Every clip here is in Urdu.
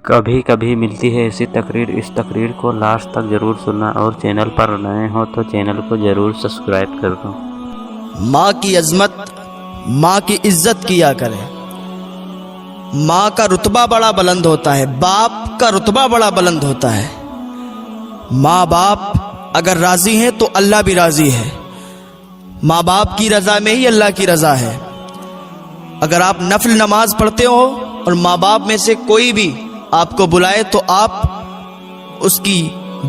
کبھی کبھی ملتی ہے ایسی تقریر، اس تقریر کو لاسٹ تک ضرور سننا، اور چینل پر نئے ہو تو چینل کو ضرور سبسکرائب کر دو۔ ماں کی عظمت، ماں کی عزت کیا کریں۔ ماں کا رتبہ بڑا بلند ہوتا ہے، باپ کا رتبہ بڑا بلند ہوتا ہے۔ ماں باپ اگر راضی ہیں تو اللہ بھی راضی ہے۔ ماں باپ کی رضا میں ہی اللہ کی رضا ہے۔ اگر آپ نفل نماز پڑھتے ہو اور ماں باپ میں سے کوئی بھی آپ کو بلائے تو آپ اس کی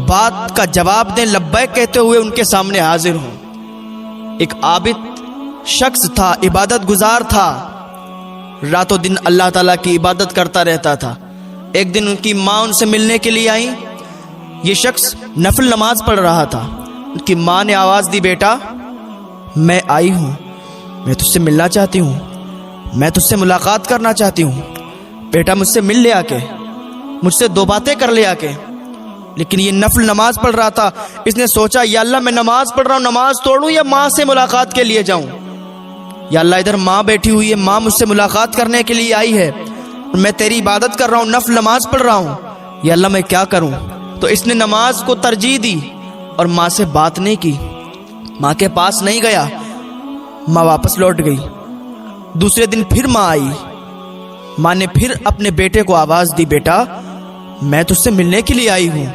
بات کا جواب دیں، لبیک کہتے ہوئے ان کے سامنے حاضر ہوں۔ ایک عابد شخص تھا، عبادت گزار تھا، رات و دن اللہ تعالیٰ کی عبادت کرتا رہتا تھا۔ ایک دن ان کی ماں ان سے ملنے کے لیے آئی۔ یہ شخص نفل نماز پڑھ رہا تھا۔ ان کی ماں نے آواز دی، بیٹا میں آئی ہوں، میں تجھ سے ملنا چاہتی ہوں، میں تجھ سے ملاقات کرنا چاہتی ہوں، بیٹا مجھ سے مل لے آ کے، مجھ سے دو باتیں کر لے آ کے۔ لیکن یہ نفل نماز پڑھ رہا تھا۔ اس نے سوچا، یا اللہ میں نماز پڑھ رہا ہوں، نماز توڑوں یا ماں سے ملاقات کے لیے جاؤں؟ یا اللہ ادھر ماں بیٹھی ہوئی ہے، ماں مجھ سے ملاقات کرنے کے لیے آئی ہے، میں تیری عبادت کر رہا ہوں، نفل نماز پڑھ رہا ہوں، یا اللہ میں کیا کروں؟ تو اس نے نماز کو ترجیح دی اور ماں سے بات نہیں کی، ماں کے پاس نہیں گیا۔ ماں واپس لوٹ گئی۔ دوسرے دن پھر ماں آئی۔ ماں نے پھر اپنے بیٹے کو آواز دی، بیٹا میں تجھ سے ملنے کے لیے آئی ہوں،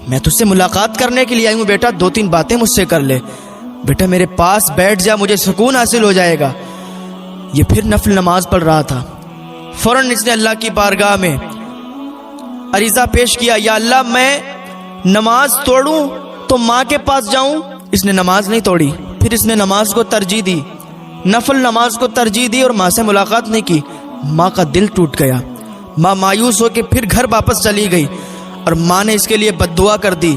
میں تجھ سے ملاقات کرنے کے لیے آئی ہوں، بیٹا دو تین باتیں مجھ سے کر لے، بیٹا میرے پاس بیٹھ جا، مجھے سکون حاصل ہو جائے گا۔ یہ پھر نفل نماز پڑھ رہا تھا۔ فوراً اس نے اللہ کی بارگاہ میں عریضہ پیش کیا، یا اللہ میں نماز توڑوں تو ماں کے پاس جاؤں؟ اس نے نماز نہیں توڑی، پھر اس نے نماز کو ترجیح دی، نفل نماز کو ترجیح دی اور ماں سے ملاقات نہیں کی۔ ماں کا دل ٹوٹ گیا۔ ماں مایوس ہو کے پھر گھر واپس چلی گئی اور ماں نے اس کے لیے بد دعا کر دی،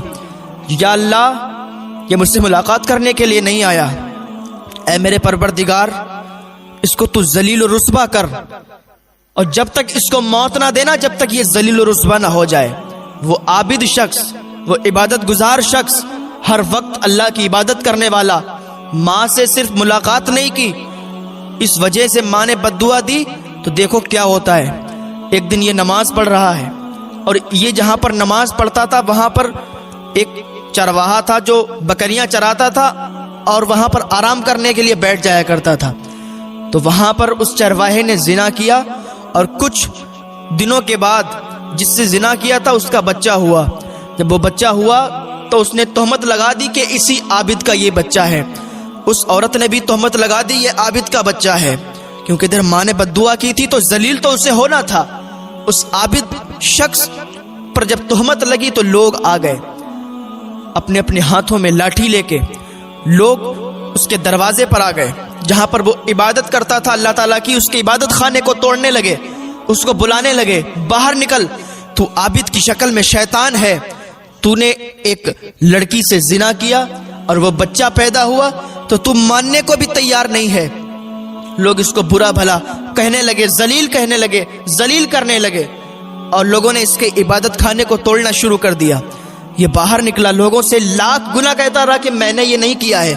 یا اللہ یہ مجھ سے ملاقات کرنے کے لیے نہیں آیا، اے میرے پروردگار اس کو تو ذلیل و رسوا کر، اور جب تک اس کو موت نہ دینا جب تک یہ ذلیل و رسوا نہ ہو جائے۔ وہ عابد شخص، وہ عبادت گزار شخص، ہر وقت اللہ کی عبادت کرنے والا، ماں سے صرف ملاقات نہیں کی، اس وجہ سے ماں نے بد دعا دی۔ تو دیکھو کیا ہوتا ہے۔ ایک دن یہ نماز پڑھ رہا ہے، اور یہ جہاں پر نماز پڑھتا تھا وہاں پر ایک چرواہا تھا جو بکریاں چراتا تھا اور وہاں پر آرام کرنے کے لیے بیٹھ جایا کرتا تھا۔ تو وہاں پر اس چرواہے نے زنا کیا، اور کچھ دنوں کے بعد جس سے زنا کیا تھا اس کا بچہ ہوا۔ جب وہ بچہ ہوا تو اس نے تہمت لگا دی کہ اسی عابد کا یہ بچہ ہے۔ اس عورت نے بھی تہمت لگا دی یہ عابد کا بچہ ہے، کیونکہ ادھر ماں نے بد دعا کی تھی تو ذلیل تو اسے ہونا تھا۔ اس عابد شخص پر جب تہمت لگی تو لوگ آ گئے، اپنے اپنے ہاتھوں میں لاٹھی لے کے لوگ اس کے دروازے پر آ گئے جہاں پر وہ عبادت کرتا تھا اللہ تعالیٰ کی۔ اس کے عبادت خانے کو توڑنے لگے، اس کو بلانے لگے، باہر نکل، تو عابد کی شکل میں شیطان ہے، تو نے ایک لڑکی سے زنا کیا اور وہ بچہ پیدا ہوا تو تم ماننے کو بھی تیار نہیں ہے۔ لوگ اس کو برا بھلا کہنے لگے، ذلیل کہنے لگے، ذلیل کرنے لگے، اور لوگوں نے اس کے عبادت خانے کو توڑنا شروع کر دیا۔ یہ باہر نکلا، لوگوں سے لاکھ گناہ کہتا رہا کہ میں نے یہ نہیں کیا ہے،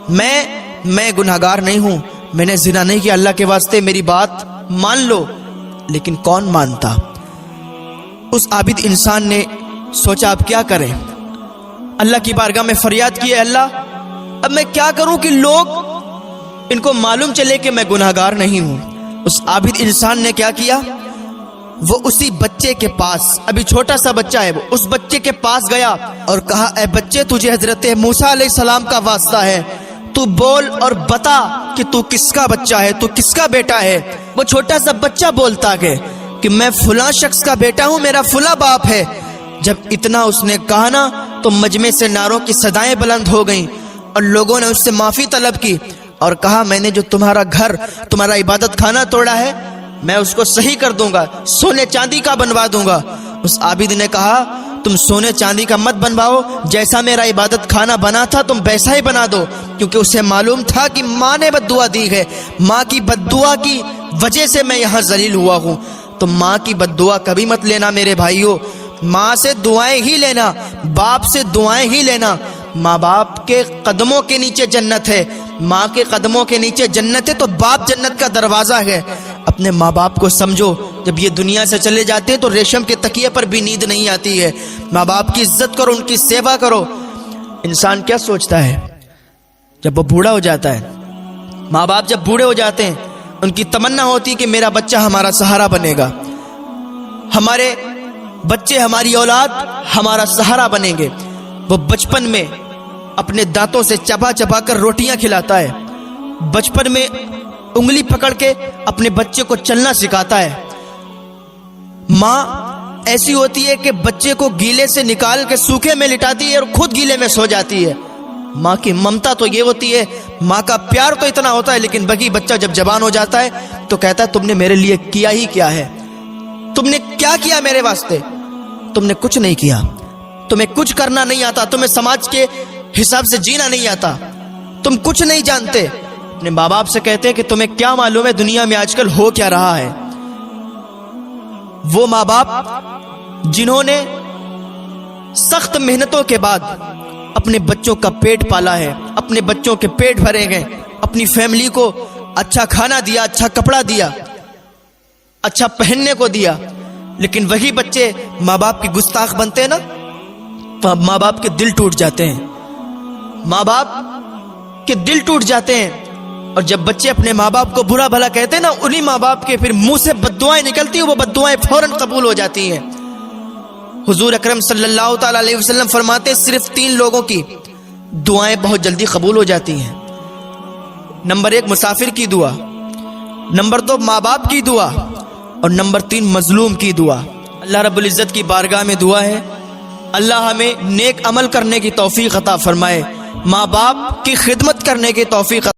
میں گناہگار نہیں ہوں، میں نے زنا نہیں کیا، اللہ کے واسطے میری بات مان لو۔ لیکن کون مانتا؟ اس عابد انسان نے سوچا اب کیا کریں؟ اللہ کی بارگاہ میں فریاد کی، اللہ اب میں کیا کروں کہ لوگ ان کو معلوم چلے کہ میں گناہگار نہیں ہوں۔ اس عابد انسان نے کیا کیا؟ وہ اسی بچے کے پاس، ابھی چھوٹا سا بچہ ہے، وہ اس بچے کے پاس گیا اور کہا، اے بچے تجھے حضرت موسیٰ علیہ السلام کا واسطہ ہے، تو بول اور بتا کہ تو کس کا بچہ ہے، تو کس کا بیٹا ہے۔ وہ چھوٹا سا بچہ بولتا کہ میں فلاں شخص کا بیٹا ہوں، میرا فلاں باپ ہے۔ جب اتنا اس نے کہا نا تو مجمع سے نعروں کی صدائیں بلند ہو گئیں اور لوگوں نے اس سے معافی طلب کی اور کہا، میں نے جو تمہارا گھر، تمہارا عبادت خانہ توڑا ہے میں اس کو صحیح کر دوں گا، سونے چاندی کا بنوا دوں گا۔ اس عابد نے کہا، تم سونے چاندی کا مت بنواؤ، جیسا میرا عبادت خانہ بنا تھا تم ویسا ہی بنا دو، کیونکہ اسے معلوم تھا کہ ماں نے بد دعا دی ہے، ماں کی بد دعا کی وجہ سے میں یہاں ذلیل ہوا ہوں۔ تو ماں کی بد دعا کبھی مت لینا میرے بھائیوں، ماں سے دعائیں ہی لینا، باپ سے دعائیں ہی لینا۔ ماں باپ کے قدموں کے نیچے جنت ہے، ماں کے قدموں کے نیچے جنت ہے، تو باپ جنت کا دروازہ ہے۔ اپنے ماں باپ کو سمجھو، جب یہ دنیا سے چلے جاتے ہیں تو ریشم کے تکیے پر بھی نیند نہیں آتی ہے۔ ماں باپ کی عزت کرو، ان کی سیوا کرو۔ انسان کیا سوچتا ہے جب وہ بوڑھا ہو جاتا ہے؟ ماں باپ جب بوڑھے ہو جاتے ہیں ان کی تمنا ہوتی ہے کہ میرا بچہ ہمارا سہارا بنے گا، ہمارے بچے، ہماری اولاد ہمارا سہارا بنیں گے۔ وہ بچپن میں اپنے دانتوں سے چبا چبا کر روٹیاں کھلاتا ہے، بچپن میں انگلی پکڑ کے اپنے بچے کو چلنا سکھاتا ہے۔ ماں ایسی ہوتی ہے کہ بچے کو گیلے سے نکال کے سوکھے میں لٹاتی ہے اور خود گیلے میں سو جاتی ہے۔ ماں کی ممتا تو یہ ہوتی ہے، ماں کا پیار تو اتنا ہوتا ہے، لیکن باقی بچہ جب جوان ہو جاتا ہے تو کہتا ہے تم نے میرے لیے کیا ہی کیا ہے، تم نے کیا کیا میرے واسطے؟ تم نے کچھ نہیں کیا، تمہیں کچھ کرنا نہیں آتا، تمہیں سماج کے حساب سے جینا نہیں آتا، تم کچھ نہیں جانتے۔ اپنے ماں باپ سے کہتے ہیں کہ تمہیں کیا معلوم ہے دنیا میں آج کل ہو کیا رہا ہے۔ وہ ماں باپ جنہوں نے سخت محنتوں کے بعد اپنے بچوں کا پیٹ پالا ہے، اپنے بچوں کے پیٹ بھرے گئے، اپنی فیملی کو اچھا کھانا دیا، اچھا کپڑا دیا، اچھا پہننے کو دیا، لیکن وہی بچے ماں باپ کی گستاخ بنتے ہیں نا، تو ماں باپ کے دل ٹوٹ جاتے ہیں، ماں باپ کے دل ٹوٹ جاتے ہیں۔ اور جب بچے اپنے ماں باپ کو برا بھلا کہتے ہیں نا، انہی ماں باپ کے پھر منہ سے بددعائیں نکلتی ہیں، وہ بددعائیں فوراً قبول ہو جاتی ہیں۔ حضور اکرم صلی اللہ تعالی علیہ وسلم فرماتے ہیں صرف 3 لوگوں کی دعائیں بہت جلدی قبول ہو جاتی ہیں۔ نمبر 1 مسافر کی دعا، نمبر 2 ماں باپ کی دعا، اور نمبر 3 مظلوم کی دعا۔ اللہ رب العزت کی بارگاہ میں دعا ہے اللہ ہمیں نیک عمل کرنے کی توفیق عطا فرمائے، ماں باپ کی خدمت کرنے کی توفیق